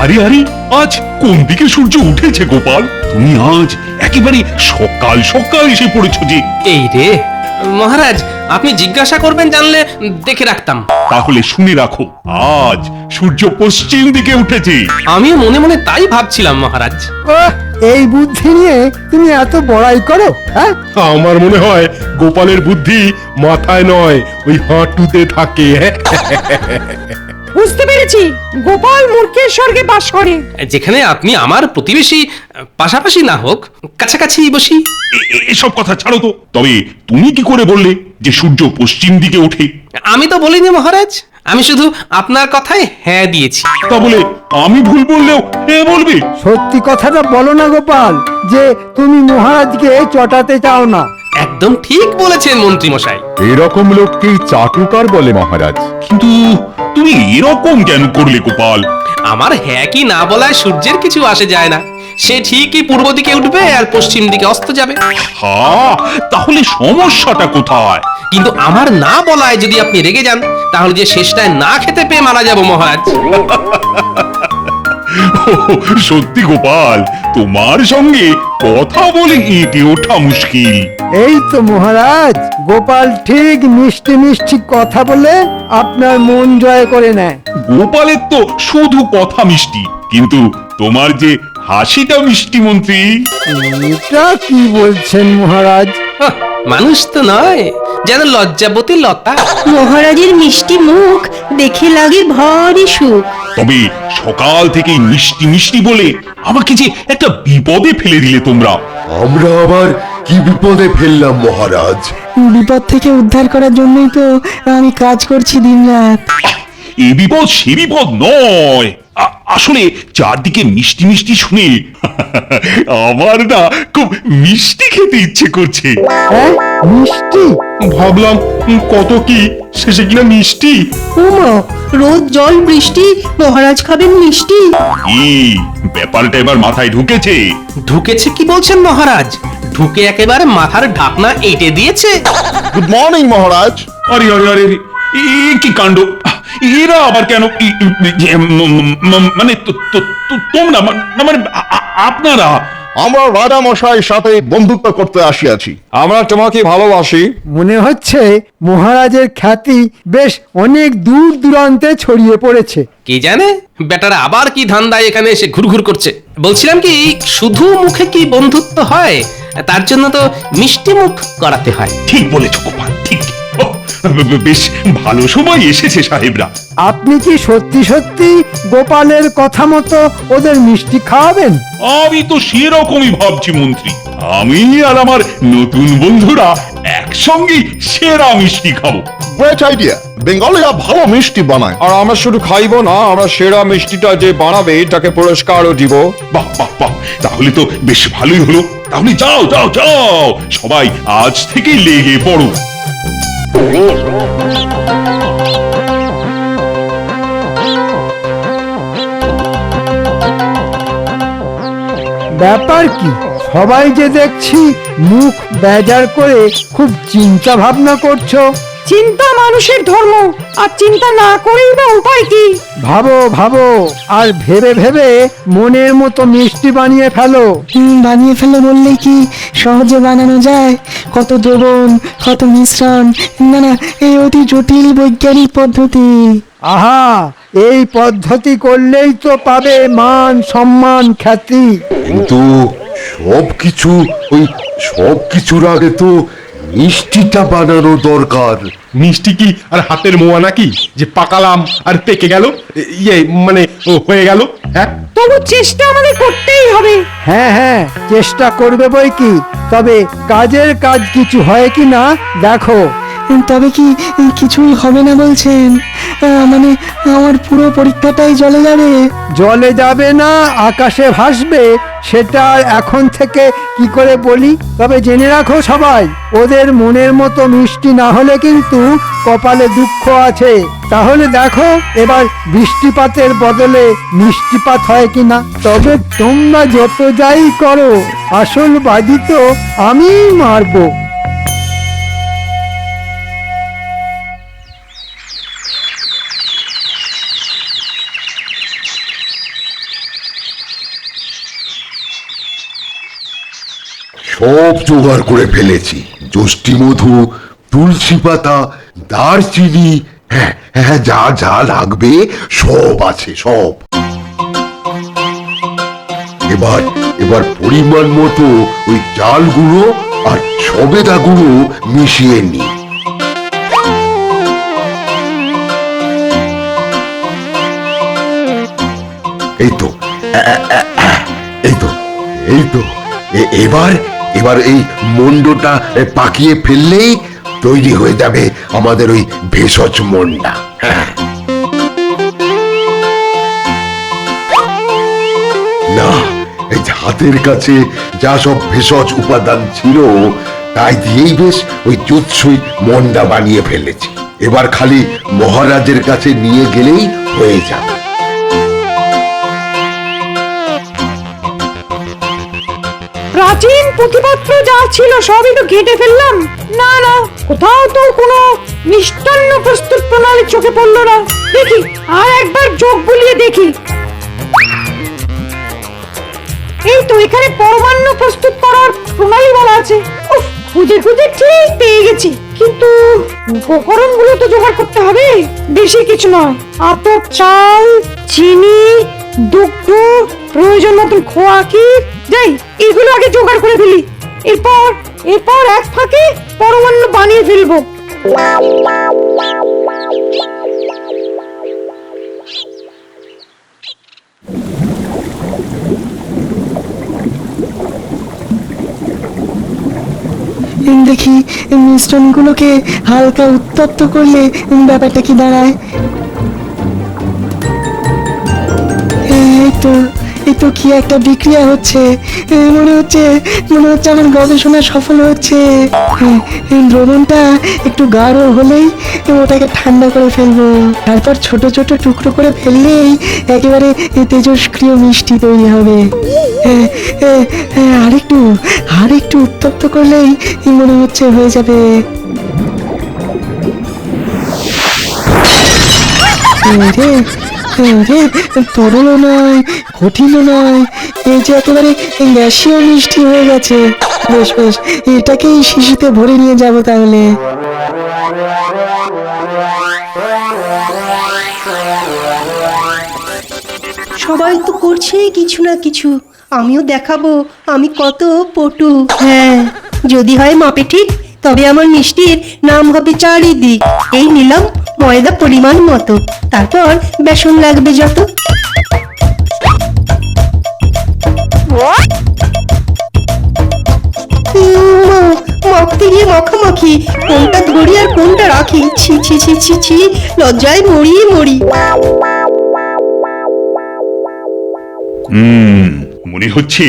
আরে আরে, আজ কোন দিকে সূর্য উঠেছে গোপাল? তুমি আজ একেবারে সকাল সকাল এসে পড়েছো যে। এই রে মহারাজ, আপনি জিজ্ঞাসা করবেন জানলে দেখে রাখতাম। তাহলে শুনে রাখো, আজ সূর্য পশ্চিম দিকে উঠেছে। আমিও মনে মনে তাই ভাবছিলাম মহারাজ। ওহ, এই বুদ্ধি নিয়ে তুমি এত বড়াই করো? হ্যাঁ, আমার মনে হয় গোপালের বুদ্ধি মাথায় নয়, ওই হাঁটুতে থাকে। বুঝতে পেরেছি, গোপাল মূর্খের স্বর্গে বাস করে। যেখানে আপনি আমার প্রতিবেশী, পাশাপাশি না হোক কাছাকাছি বসি। এসব কথা ছাড়ো তো। তবে তুমি কি করে বললে যে সূর্য পশ্চিম দিকে ওঠে? আমি তো বলিনি মহারাজ, আমি শুধু আপনার কথায় হ্যাঁ দিয়েছি। তা বলে আমি ভুল বললেও হ্যাঁ বলবে? সত্যি কথাটা বলো না গোপাল, যে তুমি মহারাজকে চটাতে চাও না। একদম ঠিক বলেছেন মন্ত্রী মশাই। এরকম লোককেই চাটুকার বলে মহারাজ। কিন্তু তুমি এরকম কেন করলে গোপাল? আমার হ্যাঁ কি না বলায় সূর্যের কিছু আসে যায় না, সে ঠিকই পূর্ব দিকে উঠবে আর পশ্চিম দিকে অস্ত যাবে। হ্যাঁ, তাহলে সমস্যাটা কোথায়? কিন্তু আমার না বলায় যদি আপনি রেগে যান, তাহলে যে শেষটায় না খেতে পেয়ে মারা যাব মহারাজ। সত্যি গোপাল, তোমার সঙ্গে কথা বলে এঁটে ওঠা মুশকিল। এই তো মহারাজ, গোপাল ঠিক মিষ্টি মিষ্টি কথা বলে আপনার মন জয় করে নেয়। গোপালের তো শুধু কথা মিষ্টি, কিন্তু তোমার যে হাসিটা মিষ্টি মন্ত্রী। এটা কি বলছেন মহারাজ? হাহ, মানুষ তো নয়, যেন লজ্জাবতী লতা। মহারাজের মিষ্টি মুখ দেখে লাগে ভারী সুখ। তবে সকাল থেকে মিষ্টি মিষ্টি বলে আমাকে যে একটা বিপদে ফেলে দিলে তোমরা। আমরা আবার কি বিপদে ফেললাম মহারাজ? বিপদ থেকে উদ্ধার করার জন্যই তো আমি কাজ করছি দিনরাত। এ বিপদ সে বিপদ নয়, আসলে চারদিকে মিষ্টি মিষ্টি শুনে আমার না খুব মিষ্টি খেতে ইচ্ছে করছে। হ্যাঁ, মিষ্টি? ভাবলাম কত কি, শেষে কিনা মিষ্টি। উমা, রোদ জল বৃষ্টি, মহারাজ খাবেন মিষ্টি। এই ব্যাপারটা এবার মাথায় ঢুকেছে? ঢুকেছে কি বলছেন মহারাজ? ঢুকে একেবারে মাথার ঢাকনা এঁটে দিয়েছে। গুড মর্নিং মহারাজ। আরে আরে আরে, এ কি কাণ্ড! এরা আবার কেন? মানে তোমরা, মানে আপনারা? আমরা রাজা মশাইয়ের সাথে বন্ধুত্ব করতে আসিয়াছি। আমরা তোমাকে ভালোবাসি। মনে হচ্ছে মহারাজের খ্যাতি বেশ অনেক দূর দূরান্তে ছড়িয়ে পড়েছে। কে জানে বেটারা আবার কি ধান্দায় এখানে এসে ঘুরঘুর করছে। বলছিলাম কি, শুধু মুখে কি বন্ধুত্ব হয়? তার জন্য তো মিষ্টি মুখ করাতে হয়। ঠিক বলেছ গোপাল, ঠিক। বেশ ভালো সময় এসেছে সাহেবরা। আপনি কি সত্যি সত্যি গোপালের কথা মতো ওদের মিষ্টি খাওয়াবেন? আমি তো সেরকমই ভাবছি মন্ত্রী। আমি আর আমার নতুন বন্ধুরা একসঙ্গে সেরা মিষ্টি খাবো। Great idea. বেঙ্গলিরা ভালো মিষ্টি বানায়। আর আমরা শুধু খাইবো না, আমরা সেরা মিষ্টিটা যে বানাবে তাকে পুরস্কারও দিব। বাহ বাহ বাহ, তাহলে তো বেশ ভালোই হলো। তাহলে যাও যাও যাও, সবাই আজ থেকে লেগে পড়ো। ব্যাপার কি, সবাই যে দেখছি মুখ বেজার করে খুব চিন্তা ভাবনা করছো। চিন্তা মানুষের ধর্ম, আর চিন্তা না করেই বা উপায় কি? ভাবো ভাবো, আর ভেবে ভেবে মনের মতো মিষ্টি বানিয়ে ফেলো। বানিয়ে ফেলে বললেই কি সহজে বানানো যায়? কত দ্রবণ, কত মিশ্রণ, না না, এই অতি জটিল বৈজ্ঞানিক পদ্ধতি। আহা, এই পদ্ধতি করলেই তো পাবে মান সম্মান খ্যাতি। কিন্তু সব কিছুর আগে তো মিষ্টিটা বানানো দরকার। মিষ্টি কি আর হাতের মোয়া নাকি যে পাকালাম আর পেকে গেল, মানে হয়ে গেল? হ্যাঁ, তবু চেষ্টা আমাদের করতেই হবে। হ্যাঁ হ্যাঁ, চেষ্টা করবে বই কি, তবে কাজের কাজ কিছু হয় কি না দেখো। তবে কি কিছুই হবে না বলছেন? মানে আমার পুরো পরীক্ষাটাই জলে যাবে? জলে যাবে না আকাশে ভাসবে, সেটা আর এখন থেকে কি করে বলি। তবে জেনে রাখো সবাই, ওদের মনের মতো মিষ্টি না হলে কিন্তু কপালে দুঃখ আছে। তাহলে দেখো এবার বৃষ্টিপাতের বদলে মিষ্টিপাত হয় কিনা। তবে তোমরা যত যাই করো, আসল বাজি তো আমিই মারবো। সব জোগাড় করে ফেলেছি। যষ্টি মধু, তুলসী পাতা, দারচিনি, হ্যাঁ হ্যাঁ, যা যা লাগবে সব আছে, সব। এবার এবার পরিমাণ মতো ওই চাল গুঁড়ো আর সবেদা গুঁড়ো মিশিয়ে নি। এই তো এই তো এই তো এবার এবার এই মন্ডটা পাকিয়ে ফেললেই তৈরি হয়ে যাবে আমাদের ওই ভেষজ মন্ডা। হ্যাঁ। না, এই যে হাতের কাছে যা সব ভেষজ উপাদান ছিল তাই দিয়েই বেশ ওই জুৎসই মন্ডা বানিয়ে ফেলেছি। এবার খালি মহারাজের কাছে নিয়ে গেলেই হয়ে যাবে। প্রাচীন পুঁথিপত্র যা ছিল সবই তো ঘেঁটে ফেললাম, না না কোথাও তো কোনো মিষ্টান্ন প্রস্তুত প্রণালী চোখে পড়লো না। দেখি আর একবার চোখ বুলিয়ে দেখি। এই তো এখানে পরমান্ন প্রস্তুত করার প্রণালী বলা আছে। উফ, খুঁজে খুঁজে ঠিক পেয়ে গেছি, কিন্তু উপকরণগুলো তো জোগাড় করতে হবে। বেশি কিছু নয়, আতপ চাল, চিনি, দুগ্ধ, প্রয়োজন মতন খোয়া ক্ষীর, যাই এগুলো আগে জোগাড় করে ফেলি। এরপর এরপর এক ফাঁকে পরমান্ন বানিয়ে ফেলবো। দেখি মিশ্রণগুলোকে হালকা উত্তপ্ত করলে ব্যাপারটা কি দাঁড়ায়। এই তো কি একটা বিক্রিয়া হচ্ছে। মনে হচ্ছে আমার গবেষণা সফল হচ্ছে। দ্রবণটা একটু গাঢ় হলেই ওটাকে ঠান্ডা করে ফেলবো, তারপর ছোট ছোট টুকরো করে ফেললেই একেবারে তেজস্ক্রিয় মিষ্টি তৈরি হবে। আরেকটু উত্তপ্ত করলেই মনে হচ্ছে হয়ে যাবে। তরলও নয়, কঠিনও নয়, এই যে একেবারে গ্যাসীয় মিষ্টি হয়ে গেছে। বেশ বেশ, এটাকেই শিশিতে ভরে নিয়ে যাব তাহলে। সবাই তো করছে কিছু না কিছু, আমিও দেখাবো আমি কত পটু। হ্যাঁ, যদি হয় মাপে ঠিক, তবে আমার মিষ্টির নাম হবে চারিদিক। এই নিলাম ময়দা পরিমাণ মতো, তারপর বেসন লাগবে যত। মাখতে গিয়ে মাখামাখি, কোনটা ধরি আর কোনটা রাখি, ছি ছি ছি ছি ছি, লজ্জায় মরি মরি। মনে হচ্ছে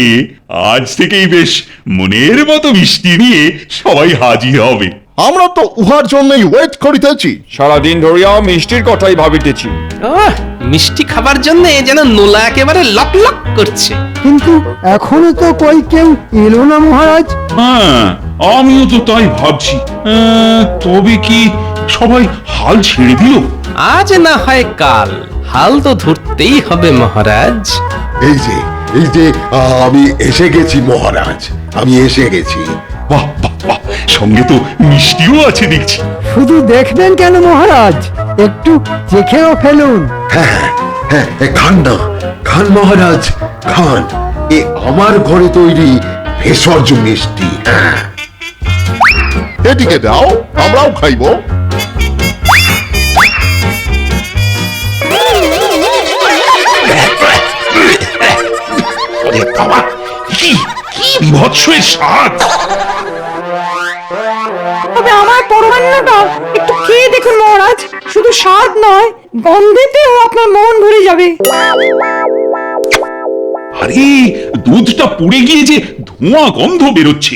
আজ থেকেই বেশ মনের মতো মিষ্টি নিয়ে সবাই হাজির হবে। আমরা তো উহার জন্যই ওয়েট করিতেছি, সারাদিন ধরিয়া মিষ্টির কথাই ভাবিতেছি। মিষ্টি খাবার জন্য যেন নোলা একেবারে লক লক করছে। কিন্তু এখনো তো কই কেউ এলো না মহারাজ। হ্যাঁ, আমিও তো তাই ভাবছি। তবে কি সবাই হাল ছেড়ে দিল? আজ না হয় কাল হাল তো ধরতেই হবে মহারাজ। এই যে আমি এসে গেছি মহারাজ, আমি এসে গেছি। বাহ বাহ বাহ, সঙ্গে তো মিষ্টিও আছে দেখছি। শুধু দেখবেন কেন মহারাজ, একটু চেখেও ফেলুন। হ্যাঁ হ্যাঁ, খান না, খান মহারাজ, খান। এ আমার ঘরে তৈরি ভেষজ মিষ্টি। হ্যাঁ, এটিকে দাও, আমরাও খাইব। কি বিভৎস স্বাদ! তবে আমার পরমান্নটা একটু খেয়ে দেখুন মহারাজ, শুধু স্বাদ নয়, গন্ধেতেও আপনার মন ভরে যাবে। আরে, দুধটা পুড়ে গিয়ে যে ধোঁয়া গন্ধ বেরোচ্ছে।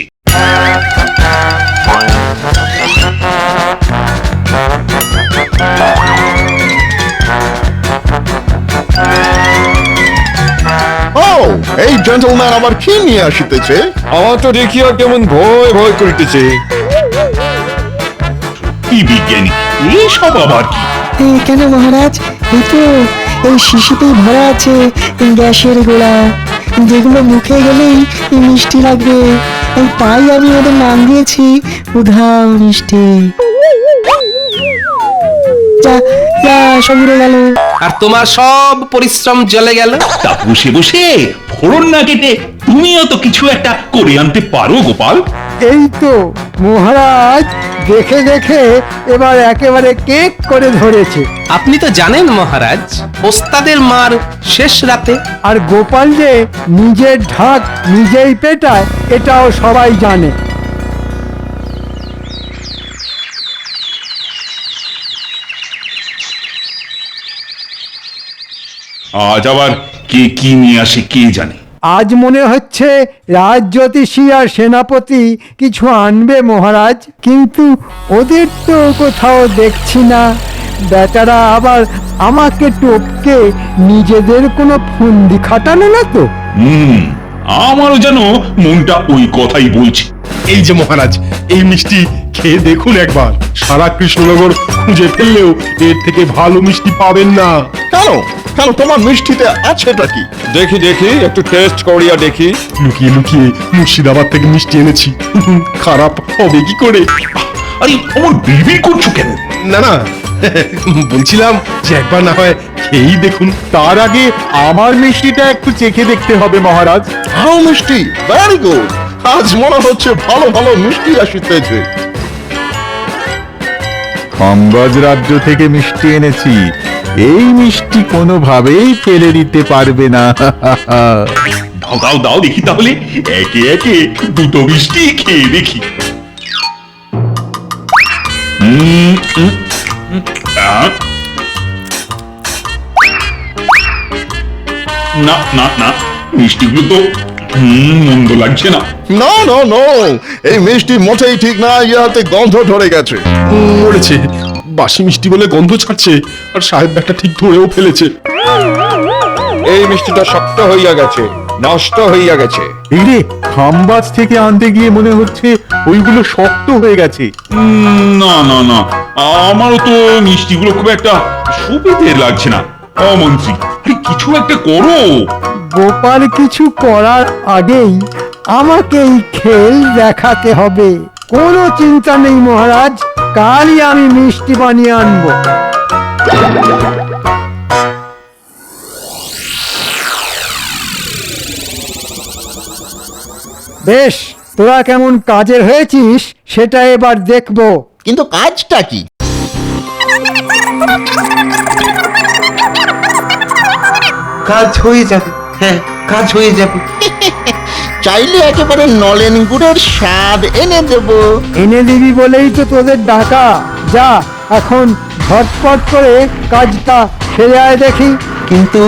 এই জেন্টলম্যান আবার কি নিয়ে আসিতেছে? আমার তো দেখিয়া কেমন ভয় ভয় করিতেছে। কি বিজ্ঞানী, এসব আবার কি? কেন মহারাজ, এই তো এই শিশিতেই ভরা আছে গ্যাসের গোলা। যেগুলো মুখে গেলেই মিষ্টি লাগবে। তাই আমি ওদের নাম দিয়েছি উধাও মিষ্টি। যা যা সব উড়ে গেল। আর তোমার সব পরিশ্রম জলে গেল। তা বসে বসে ফোড়ন না কেটে তুমিও তো কিছু একটা করে আনতে পারো গোপাল। এই তো মহারাজ, দেখে দেখে এবার একেবারে কেক করে ধরেছে। আপনি তো জানেন মহারাজ, ওস্তাদের মার শেষ রাতে। আর গোপাল যে নিজের ঢাক নিজেই পেটায় এটাও সবাই জানে। আজ আবার কে কি নিয়ে আসে কে জানে। আজ মনে হচ্ছে রাজজ্যোতিষী আর সেনাপতি কিছু আনবে মহারাজ, কিন্তু ওদের তো কোথাও দেখছি না। বেচারা আবার আমাকে টপকে নিজেদের কোনো ফন্দি খাটানো না তো। আমারও যেন মনটা ওই কথাই বলছে। এই যে মহারাজ, এই মিষ্টি খেয়ে দেখুন একবার। সারা কৃষ্ণনগর খুঁজে ফেললেও এর থেকে ভালো মিষ্টি পাবেন না। কেন কেন তোমার মিষ্টিতে আছেটা কি? দেখি দেখি, একটু টেস্ট করিয়া দেখি। লুকিয়ে লুকিয়ে মুর্শিদাবাদ থেকে মিষ্টি এনেছি। খারাপ হবে কি করে? আরে অমন বিড়বিড় করছো কেন? না না, বলছিলাম যে একবার না হয় খেয়েই দেখুন। তার আগে আমার মিষ্টিটা একটু চেখে দেখতে হবে মহারাজ। ভালো মিষ্টি, ভেরি গুড। আজ মনে হচ্ছে ভালো ভালো মিষ্টি আসিতেছে। খম্বাজ রাজ্য থেকে মিষ্টি এনেছি, এই মিষ্টি কোনোভাবেই ফেলে দিতে পারবে না। দাও দাও দাও দেখি, তাহলে একে একে দুটো মিষ্টি খেয়ে দেখি। না না না, মিষ্টিগুলো তো মন্দ লাগছে না। না না না, এই মিষ্টি মোটেই ঠিক না, ইহাতে গন্ধ ধরে গেছে। মরেছে, বাসি মিষ্টি বলে গন্ধ ছাড়ছে, আর সাহেব ব্যাগটা ঠিক ধরেও ফেলেছে। এই মিষ্টিটা শক্ত হইয়া গেছে, নষ্ট হইয়া গেছে। এই রে, খামবাজ থেকে আনতে গিয়ে মনে হচ্ছে ওইগুলো শক্ত হয়ে গেছে। না না না, আমারও তো মিষ্টিগুলো খুব একটা সুবিধে লাগছে না। মন্ত্রী, আরে কিছু একটা করো। গোপাল কিছু করার আগেই আমাকেই খেল দেখাতে হবে। কোনো চিন্তা নেই মহারাজ, কালই আমি মিষ্টি বানিয়ে আনবো। বেশ, তোরা কেমন কাজের হয়েছিস সেটা এবার দেখবো। কিন্তু কাজটা কি? কাজ হয়ে যাবে, হ্যাঁ কাজ হয়ে যাবে। চাইলে একেবারে নলেন গুড়ের স্বাদ এনে দেব। এনে দিবি বলেই তো তোদের ডাকা। যা এখন ঝটপট করে কাজটা সেরে আয় দেখি। কিন্তু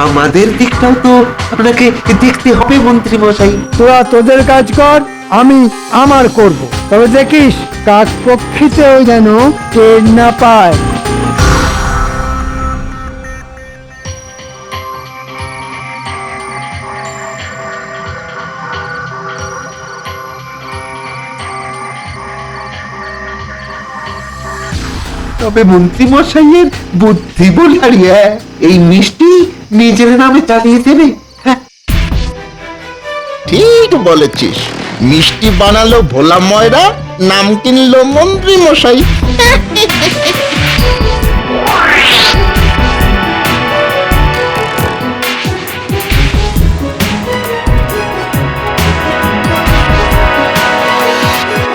আমাদের দিকটাও তো আপনাকে দেখতে হবে মন্ত্রী মশাই। তোরা তোদের কাজ কর, আমি আমার করব। তবে দেখিস কাক পক্ষীতেও যেন টের না পায়। তবে মন্ত্রী মশাইয়ের বুদ্ধি বলারিয়া এই মিষ্টি নিজের নামে চালিয়ে দেবে। হ্যাঁ ঠিক বলেছিস, মিষ্টি বানালো ভোলা ময়রা, নাম কিনলো মন্ত্রী মশাই।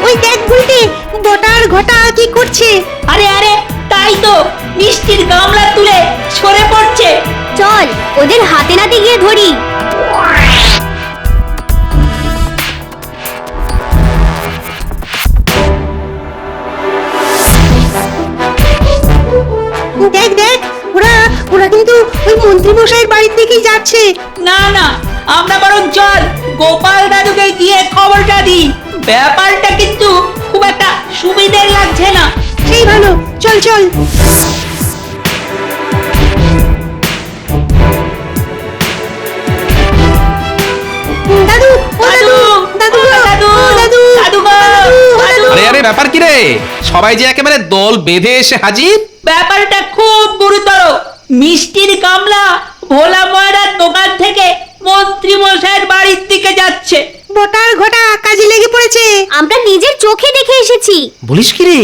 ওই দেখ বুলটি, বটার ঘটা কি করছে? আরে আরে, তাই তো, মিষ্টির গামলা তুলে সরে পড়ছে। চল ওদের হাতে নাতে গিয়ে ধরি। দেখ দেখ, ওরা ওরা কিন্তু ওই মন্ত্রী মশাইয়ের বাড়ির দিকেই যাচ্ছে। না না, আমরা বরং চল গোপাল দাদুকে গিয়ে খবরটা দিই। ব্যাপারটা কিন্তু খুব একটা সুবিধের লাগছে না। সেই ভালো, চল চল। দাদু, ও দাদু, দাদু, দাদু, দাদু, দাদু, দাদু। আরে আরে, ব্যাপার কি রে? সবাই যে একেবারে দল বেঁধে এসে হাজির। ব্যাপারটা খুব গুরুতর। মিষ্টির গামলা ভোলা ময়রার দোকান থেকে মন্ত্রী মশাইয়ের বাড়ির দিকে যাচ্ছে। বটার ঘটা কাজে লেগে পড়েছে। আমরা নিজের চোখে দেখে এসেছি। বলিস কি রে,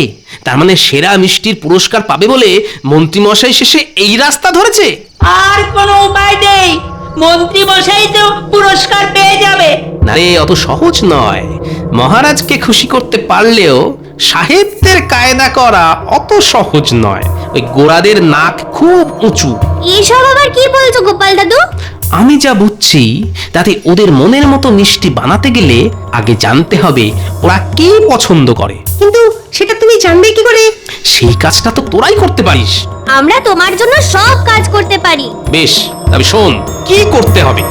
তার মানে সেরা মিষ্টির পুরস্কার পাবে বলে মন্ত্রীমশাই শেষে এই রাস্তা ধরেছে? আর কোনো উপায় নেই, মন্ত্রী মশাই তো পুরস্কার পেয়ে যাবে। না রে, অত সহজ নয়। মহারাজকে খুশি করতে পারলেও সাহেবদের কায়দা করা অত সহজ নয়। ওই গোড়াদের নাক খুব উঁচু। এসব আবার কি বলছো গোপাল দাদু? আমি যা বুঝছি তাতে ওদের মনের মতো মিষ্টি বানাতে গেলে আগে জানতে হবে ওরা কি পছন্দ করে। কিন্তু সেটা তুমি জানবে কি করে? সেই কাজটা তো তোরাই করতে পারিস। আমরা তোমার জন্য সব কাজ করতে পারি। বেশ, তবে শোন কি করতে হবে।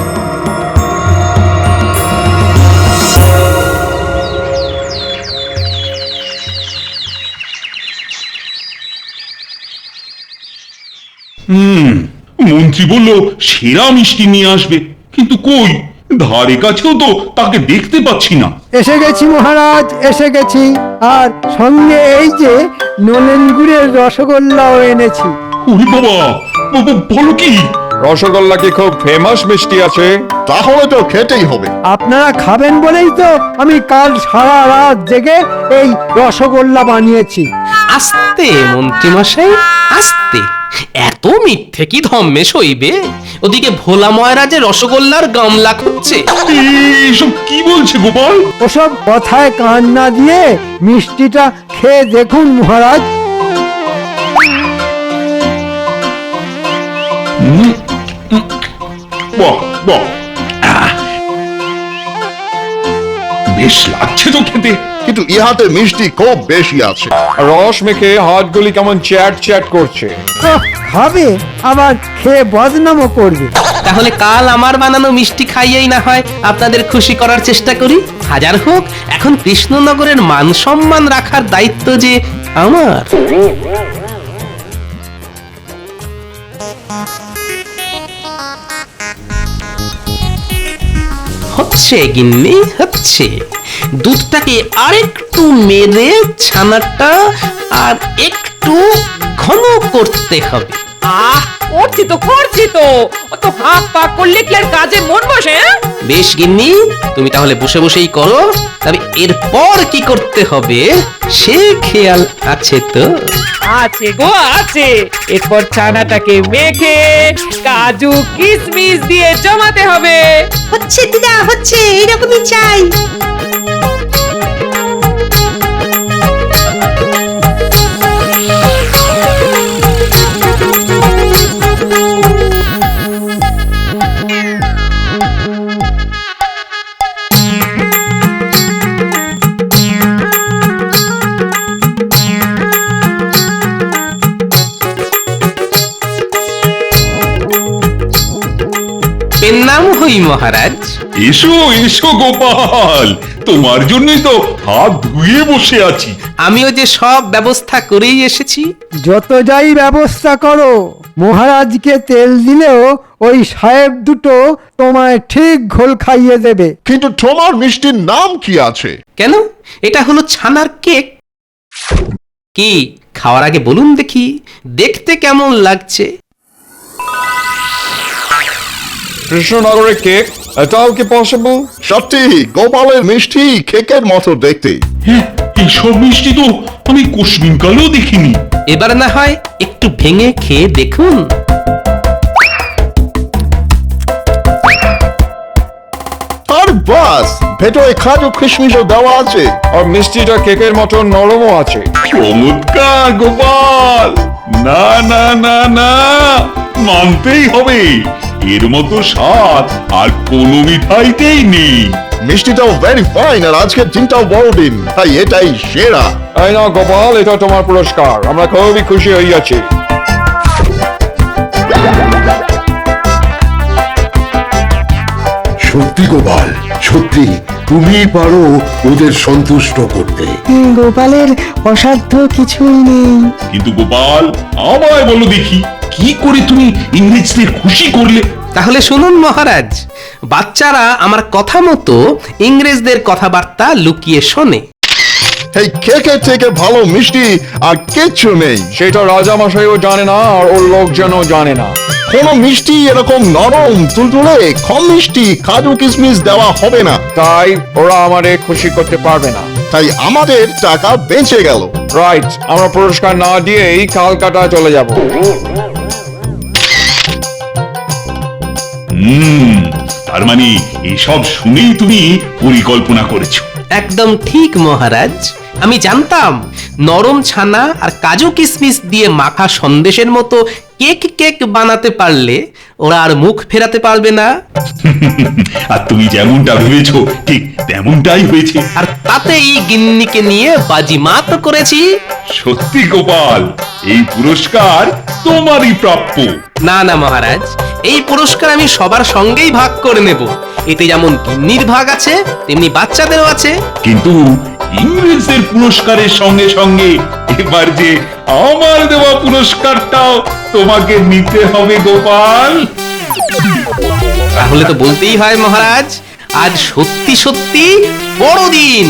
মন্ত্রী বলল সেরা মিষ্টি নিয়ে আসবে, কিন্তু কই, ধারে কাছেও তো তাকে দেখতে পাচ্ছি না। এসে গেছি মহারাজ, এসে গেছি। আর সঙ্গে এই যে নলেন গুড়ের রসগোল্লাও এনেছি। ওরে বাবা, বলো কি? রসগোল্লা কি খুব ফেমাস মিষ্টি আছে? তাহলে তো খেতেই হবে। আপনারা খাবেন বলেই তো আমি কাল সারা রাত জেগে এই রসগোল্লা বানিয়েছি। আস্তে মন্ত্রীমশাই, আস্তে। এত মিথ্যে কি ধম্মে সইবে? ওদিকে ভোলা ময়রাজে রসগোল্লার গামলা খুঁজছে। এসব কি বলছে গোপাল? ওসব কথায় কান না দিয়ে মিষ্টিটা খেয়ে দেখুন মহারাজ। বাহ বাহ, বেশ লাগছে তো খেতে। কিন্তু ইহাতে মিষ্টি খুব বেশি আছে। রস মেখে হাতগুলি কেমন চ্যাট চ্যাট করছে। খাবে আবার খেয়ে বদনামও করবে। তাহলে কাল আমার বানানো মিষ্টি খাইয়েই না হয় আপনাদের খুশি করার চেষ্টা করি। হাজার হোক, এখন কৃষ্ণনগরের মান সম্মান রাখার দায়িত্ব যে আমার। হচ্ছে গিন্নি, হচ্ছে। দুধটাকে আরেকটু মেরে ছানাটা আর একটু ঘন করতে হবে। করছি তো অত হাত পা করলে কি আর কাজে মন বসে? বেশ গিন্নি, তুমি তাহলে বসে বসেই করো। তবে এরপর কি করতে হবে সে খেয়াল আছে তো? আছে গো, আছে। এরপর ছানাটাকে মেখে কাজু কিশমিশ দিয়ে জমাতে হবে। হচ্ছে দিদা, হচ্ছে, এইরকমই চাই। এর নাম হই মহারাজ। এসো এসো গোপাল, তোমার জন্যই তো হাত ধুয়ে বসে আছি। আমিও যে সব ব্যবস্থা করেই এসেছি। যত যাই ব্যবস্থা করো, মহারাজকে তেল দিলেও ওই সাহেব দুটো তোমায় ঠিক ঘোল খাইয়ে দেবে। কিন্তু তোমার মিষ্টির নাম কি আছে? কেন? এটা হলো ছানার কেক। কি খাওয়ার আগে বলুন দেখি, দেখতে কেমন লাগছে? কৃষ্ণনগরের কেক, এটাও কি পসিবল? সত্যি গোপালের মিষ্টি কেকের মতো দেখতে। হ্যাঁ, এইসব মিষ্টি তো আমি কোশ্মিনকালেও দেখিনি। এবার না হয় একটু ভেঙে খেয়ে দেখুন। আর বাস, ভেতরে কাজু কিশমিশও দেওয়া আছে। আর মিষ্টিটা কেকের মতো নরমও আছে। চমৎকার গোপাল, না না না না, মানতেই হবে, এর মতো স্বাদ আর কোনো মিঠাইতেই নেই। মিষ্টিটাও ভেরি ফাইন, আর আজকের দিনটাও বড়দিন, তাই এটাই সেরা। এই না গোপাল, এটা তোমার পুরস্কার। আমরা খুবই খুশি হইয়াছি। সত্যি গোপাল, সত্যি তুমি পারো ওদের সন্তুষ্ট করতে। গোপালের অসাধ্য কিছুই নেই। কিন্তু গোপাল, আমায় বলো দেখি, কি করে তুমি ইংরেজদের খুশি করলে? তাহলে শুনুন মহারাজ, বাচ্চারা আমার কথা মতো ইংরেজদের কথাবার্তা লুকিয়ে শোনে। এই কেকের থেকে ভালো মিষ্টি আর কিচ্ছু নেই। সেটা রাজামশাইও জানে না, আর ওর লোকজনও জানে না। কোনো মিষ্টি এরকম নরম তুলতুলে কম মিষ্টি কাজু কিশমিশ দেওয়া হবে না। তাই ওরা আমারে খুশি করতে পারবে না। তাই আমাদের টাকা বেঁচে গেল। রাইট, আমরা পুরস্কার না দিয়েই কালকাটা চলে যাব। তার মানে এসব শুনেই তুমি পরিকল্পনা করেছো। একদম ঠিক মহারাজ, আমি জানতাম নরম ছানা আর কাজু কিশমিশ দিয়ে মাখা সন্দেশের মতো কেক কেক বানাতে পারলে ওরা আর মুখ ফেরাতে পারবে না। আর তুমি যেমনটা ভেবেছো ঠিক তেমনটাই হয়েছে। আর তাতেই গিন্নিকে নিয়ে বাজিমাত করেছি। সত্যি গোপাল, এই পুরস্কার তোমারই প্রাপ্য। না না মহারাজ, এই পুরস্কার আমি সবার সঙ্গেই ভাগ করে নেব। এতে যেমন গিন্নির ভাগ আছে তেমনি বাচ্চাদেরও আছে। কিন্তু ইংরেজদের পুরস্কারের সঙ্গে সঙ্গে এবার যে আমার দেওয়া পুরস্কারটাও তোমাকে নিতে হবে গোপাল। তাহলে তো বলতেই হয় মহারাজ, আজ সত্যি সত্যি বড়দিন।